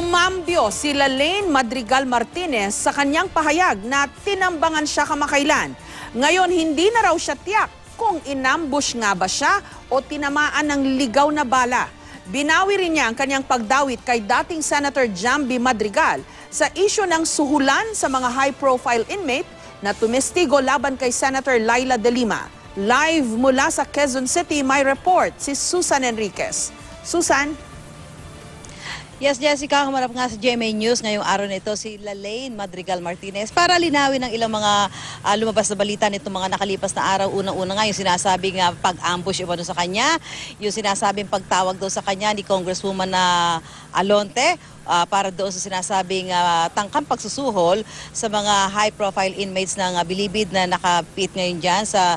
Kumambyo si Lalaine Madrigal Martinez sa kanyang pahayag na tinambangan siya kamakailan. Ngayon, hindi na raw siya tiyak kung inambush nga ba siya o tinamaan ng ligaw na bala. Binawi rin niya ang kanyang pagdawit kay dating Senator Jamby Madrigal sa isyu ng suhulan sa mga high-profile inmate na tumestigo laban kay Senator Laila De Lima. Live mula sa Quezon City, may report si Susan Enriquez. Susan? Yes, Jessica, humarap nga sa GMA News ngayong araw na ito si Lalaine Madrigal Martinez para linawin ng ilang mga lumabas na balita nitong mga nakalipas na araw. Unang-una nga yung sinasabing pag-ambush iba sa kanya, yung sinasabing pagtawag daw sa kanya ni Congresswoman na Alonte para doon sa sinasabing tangkang pagsusuhol sa mga high-profile inmates ng Bilibid na nakapit ngayon dyan sa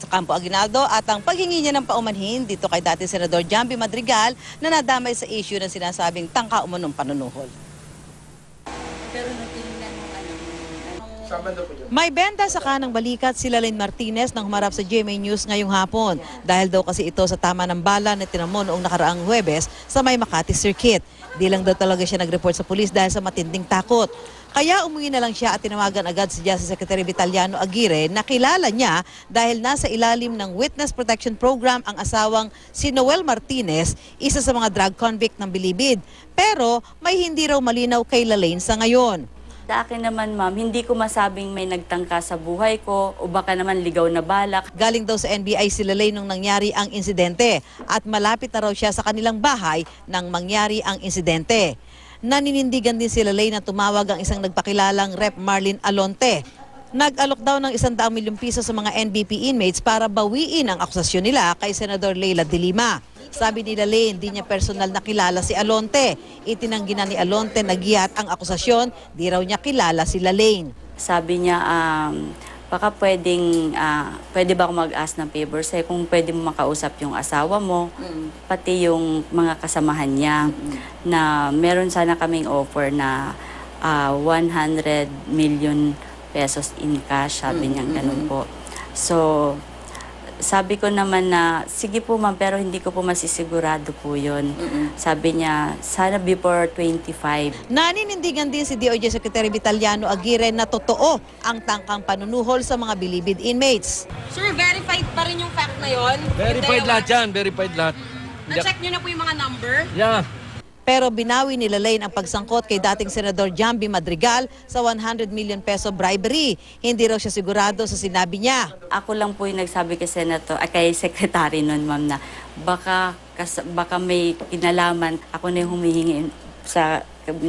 Campo Aguinaldo at ang paghingi niya ng paumanhin dito kay dating Senador Jamby Madrigal na nadamay sa issue ng sinasabing tangka umunong panunuhol. Pero natingnan mo May benta sa kanang balikat si Lalaine Martinez nang humarap sa GMA News ngayong hapon dahil daw kasi ito sa tama ng bala na tinamo noong nakaraang Huwebes sa may Makati Circuit. Di lang daw talaga siya nag-report sa pulis dahil sa matinding takot. Kaya umuwi na lang siya at tinawagan agad si Justice Secretary Vitaliano Aguirre na kilala niya dahil nasa ilalim ng Witness Protection Program ang asawang si Noel Martinez, isa sa mga drug convict ng Bilibid. Pero may hindi raw malinaw kay Lalaine sa ngayon. Sa akin naman, ma'am, hindi ko masabing may nagtangka sa buhay ko o baka naman ligaw na balak. Galing daw sa NBI si Lalaine nung nangyari ang insidente at malapit na raw siya sa kanilang bahay nang mangyari ang insidente. Naninindigan din si Lalaine na tumawag ang isang nagpakilalang Rep. Marlene Alonte. Nag-alok daw ng 100 milyong piso sa mga NBP inmates para bawiin ang akusasyon nila kay Senador Laila De Lima. Sabi ni Lalaine, di niya personal nakilala si Alonte. Itinanggi na ni Alonte na giat ang akusasyon, di raw niya kilala si Lalaine. Sabi niya, baka pwede ba ako mag-ask ng favor sa'yo kung pwede mo makausap yung asawa mo, pati yung mga kasamahan niya, na meron sana kaming offer na 100 million pesos in cash, sabi niya ganun po. So, sabi ko naman na, sige po ma'am, pero hindi ko po masisigurado po yun. Sabi niya, sana before 25. Naninindigan din si DOJ Secretary Vitaliano Aguirre na totoo ang tangkang panunuhol sa mga Bilibid inmates. Sir, verified pa rin yung fact na yun? Verified lahat yan, verified lahat. Na-check nyo na po yung mga number? Yeah. Pero binawi ni Lalaine ang pagsangkot kay dating Senador Jamby Madrigal sa 100 million peso bribery. Hindi raw siya sigurado sa sinabi niya. Ako lang po yung nagsabi kay Senator, kay Secretary nun, ma'am, na baka may kinalaman. Ako na yung humihingi sa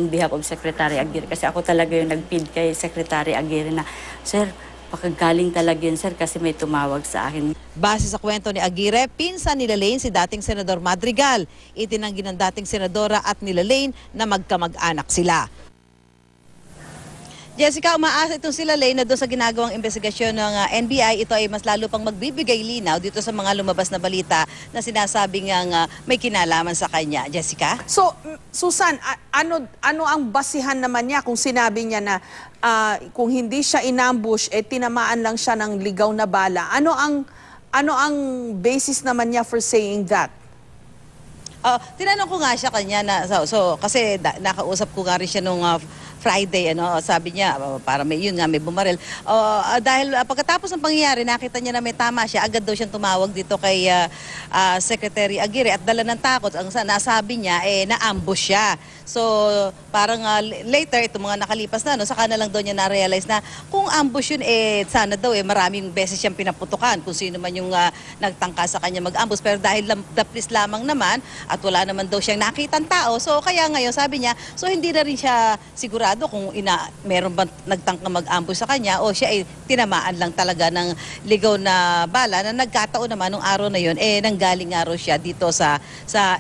behalf of Secretary Aguirre. Kasi ako talaga yung nag-feed kay Secretary Aguirre na, Sir, baka galing talaga yun, sir, kasi may tumawag sa akin. Base sa kwento ni Aguirre, pinsan ni Lalaine si dating Senador Madrigal. Itinanggi ng dating Senadora at ni Lalaine na magkamag-anak sila. Jessica, umaasa itong si Lalaine na doon sa ginagawang investigasyon ng NBI, ito ay mas lalo pang magbibigay linaw dito sa mga lumabas na balita na sinasabing may kinalaman sa kanya. Jessica? So, Susan, ano ang basihan naman niya kung sinabi niya na kung hindi siya inambush, tinamaan lang siya ng ligaw na bala? Ano ang basis naman niya for saying that? Tinanong ko nga siya kanya na, kasi nakausap ko nga rin siya nung Friday, sabi niya, para may bumaril. Dahil pagkatapos ng pangyayari, nakita niya na may tama siya, agad daw siyang tumawag dito kay Secretary Aguirre at dala ng takot. Ang nasabi niya, na-ambush siya. So, parang later, itong mga nakalipas na, saka na lang daw niya na-realize na kung ambush yun, sana daw, maraming beses siyang pinaputukan kung sino man yung nagtangka sa kanya mag-ambush. Pero dahil daplis lamang naman, at wala naman daw siyang nakitang tao, so kaya ngayon, sabi niya, so hindi na rin siya sigurado kung meron ba nagtangka mag-ambush sa kanya o siya ay tinamaan lang talaga ng ligaw na bala na nagkataon naman nung araw na yun, nanggaling araw siya dito sa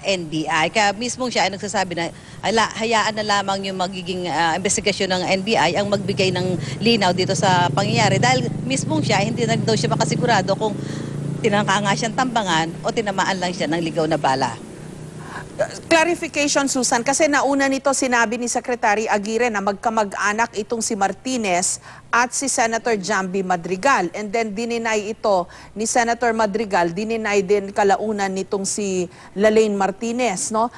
NBI. Kaya mismo siya ay nagsasabi na hayaan na lamang yung magiging investigasyon ng NBI ang magbigay ng linaw dito sa pangyayari dahil mismo siya hindi na daw siya makasigurado kung tinangka nga siyang tambangan o tinamaan lang siya ng ligaw na bala. Clarification, Susan, kasi nauna nito sinabi ni Secretary Aguirre na magkamag-anak itong si Martinez at si Senator Jamby Madrigal. And then dininay ito ni Senator Madrigal, dininay din kalaunan nitong si Lalaine Martinez, no?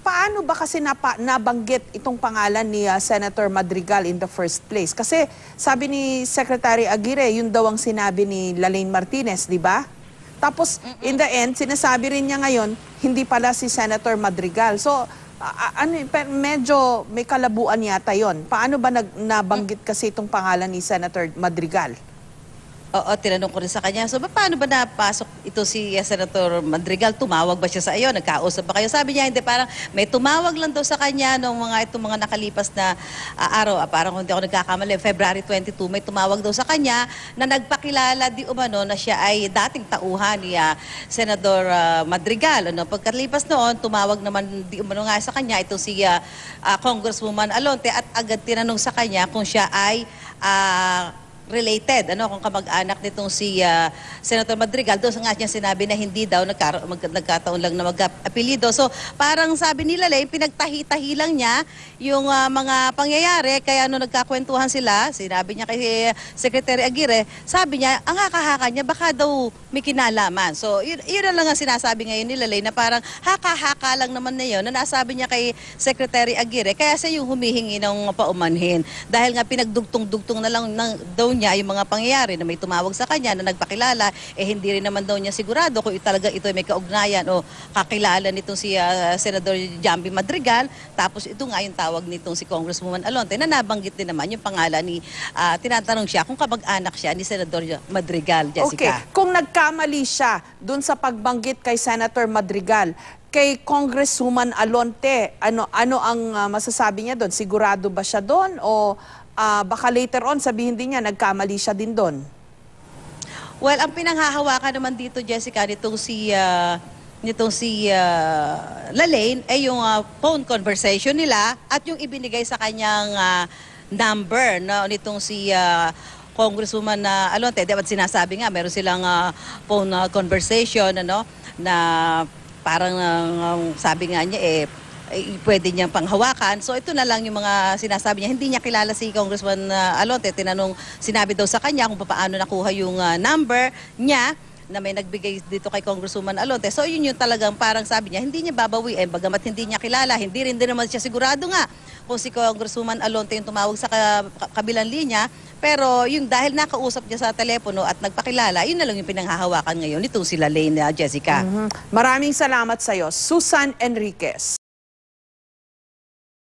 paano ba kasi nabanggit itong pangalan ni Senator Madrigal in the first place? Kasi sabi ni Secretary Aguirre, yun daw ang sinabi ni Lalaine Martinez, di ba? Tapos, in the end, sinasabi rin niya ngayon, hindi pala si Senator Madrigal. So, medyo may kalabuan yata yon. Paano ba nabanggit kasi itong pangalan ni Senator Madrigal? Oo, tinanong ko rin sa kanya. So, paano ba napasok ito si Senator Madrigal? Tumawag ba siya sa iyo? Nagkausap ba kayo? Sabi niya, hindi, parang may tumawag lang daw sa kanya nung itong mga nakalipas na araw. Parang kung hindi ako nagkakamali, February 22, may tumawag daw sa kanya na nagpakilala di umano na siya ay dating tauhan ni Senator Madrigal. Pagkalipas noon, tumawag naman di umano nga sa kanya ito si Congresswoman Alonte at agad tinanong sa kanya kung siya ay related, kung kamag-anak nitong si Senator Madrigal. Doon nga niya sinabi na hindi daw nagkataon lang na mag-apelido. So, parang sabi nila, pinagtahi-tahi lang niya yung mga pangyayari. Kaya nung nagkakwentuhan sila, sinabi niya kay Secretary Aguirre, sabi niya, ang haka-haka niya, baka daw may kinalaman. So, yun na lang ang sinasabi ngayon nila, na parang haka-haka lang naman na yun, na nasabi niya kay Secretary Aguirre. Kaya siya yung humihingi ng paumanhin. Dahil nga pinagdugtong-dugtong na lang daw niya yung mga pangyayari na may tumawag sa kanya na nagpakilala, hindi rin naman daw niya sigurado kung talaga ito ay may kaugnayan o kakilala nitong si Senador Jamby Madrigal. Tapos ito nga yung tawag nitong si Congresswoman Alonte na nabanggit din naman yung pangalan ni, tinatanong siya kung kamag-anak siya ni Senador Madrigal, Jessica. Okay, kung nagkamali siya dun sa pagbanggit kay Senator Madrigal, kay Congresswoman Alonte, ano ang masasabi niya doon? Sigurado ba siya doon o baka later on sabihin din niya nagkamali siya din doon? Well, ang pinanghahawakan naman dito, Jessica, nitong si Lalaine ay yung phone conversation nila at yung ibinigay sa kanyang number nitong si Congresswoman Alonte. Dapat sinasabi nga, meron silang phone conversation na parang sabi nga niya pwede niyang panghawakan. So ito na lang yung mga sinasabi niya. Hindi niya kilala si Congressman Alonte. Sinabi daw sa kanya kung paano nakuha yung number niya na may nagbigay dito kay Congresswoman Alonte. So yun yung talagang parang sabi niya, hindi niya babawiin. Bagamat hindi niya kilala, hindi rin naman siya sigurado nga kung si Congresswoman Alonte yung tumawag sa kabilang linya. Pero yung dahil nakausap niya sa telepono at nagpakilala, yun na lang yung pinanghahawakan ngayon nitong si Lalaine, Jessica. Maraming salamat sa iyo, Susan Enriquez.